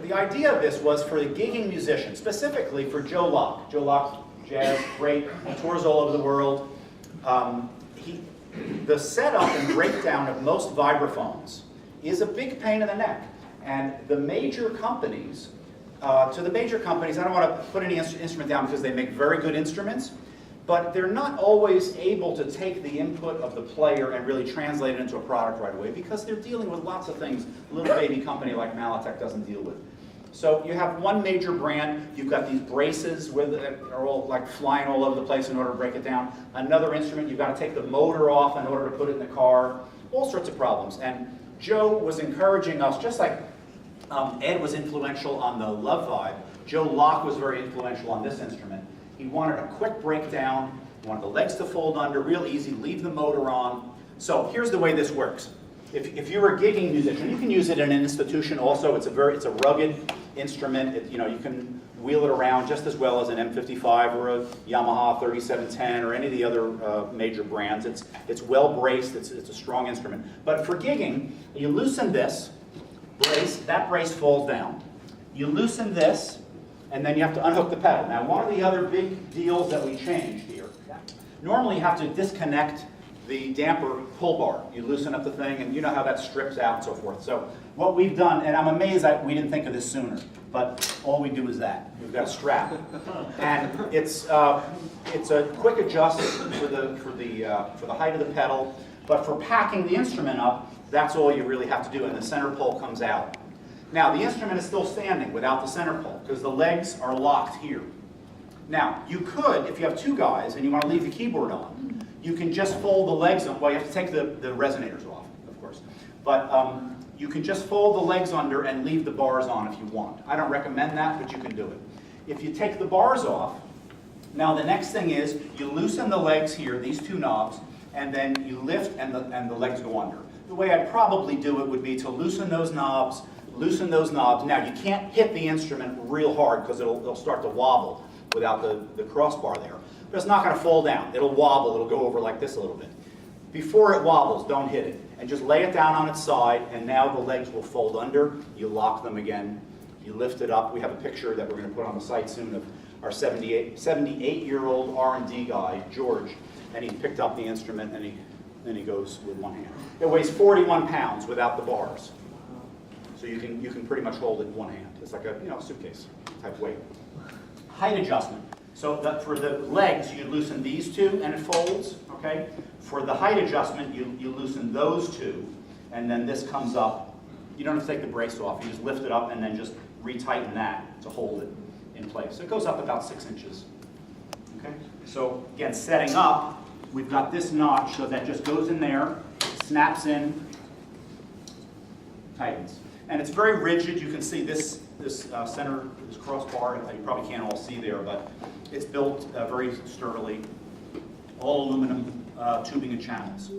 the idea of this was for the gigging musician, specifically for Joe Locke. Joe Locke, jazz, great, tours all over the world. The setup and breakdown of most vibraphones is a big pain in the neck. And the major companies, I don't want to put any instrument down because they make very good instruments, but they're not always able to take the input of the player and really translate it into a product right away because they're dealing with lots of things a little baby company like Malletech doesn't deal with. So you have one major brand, you've got these braces that are all like flying all over the place in order to break it down. Another instrument, you've got to take the motor off in order to put it in the car. All sorts of problems. And Joe was encouraging us, just like Ed was influential on the Love Vibe, Joe Locke was very influential on this instrument. He wanted a quick breakdown, he wanted the legs to fold under, real easy, leave the motor on. So here's the way this works. If you're a gigging musician, you can use it in an institution also. It's a rugged instrument. You can wheel it around just as well as an M55 or a Yamaha 3710 or any of the other major brands. It's well braced, it's a strong instrument. But for gigging, you loosen this brace, that brace falls down. You loosen this, and then you have to unhook the pedal. Now, one of the other big deals that we changed here, normally you have to disconnect the damper pull bar. You loosen up the thing, and you know how that strips out and so forth. So what we've done, and I'm amazed that we didn't think of this sooner, but all we do is that. We've got a strap. And it's a quick adjust for the height of the pedal, but for packing the instrument up, that's all you really have to do, and the center pole comes out. Now, the instrument is still standing without the center pole, because the legs are locked here. Now, you could, if you have two guys and you want to leave the keyboard on, you can just fold the legs on. Well, you have to take the resonators off, of course. But you can just fold the legs under and leave the bars on if you want. I don't recommend that, but you can do it. If you take the bars off, now the next thing is you loosen the legs here, these two knobs, and then you lift and the legs go under. The way I'd probably do it would be to loosen those knobs. Now, you can't hit the instrument real hard because it'll start to wobble without the crossbar there. But it's not going to fall down. It'll wobble. It'll go over like this a little bit. Before it wobbles, don't hit it. And just lay it down on its side, and now the legs will fold under. You lock them again. You lift it up. We have a picture that we're going to put on the site soon of our 78-year-old R&D guy, George, and he picked up the instrument, and he goes with one hand. It weighs 41 pounds without the bars. So you can pretty much hold it in one hand. It's like a suitcase type weight. Height adjustment. So for the legs, you loosen these two and it folds. Okay. For the height adjustment, you loosen those two, and then this comes up. You don't have to take the brace off. You just lift it up and then just retighten that to hold it in place. So it goes up about 6 inches. Okay. So again, setting up, we've got this notch, so that just goes in there, snaps in, tightens. And it's very rigid. You can see this center, this crossbar, you probably can't all see there, but it's built very sturdily, all aluminum tubing and channels.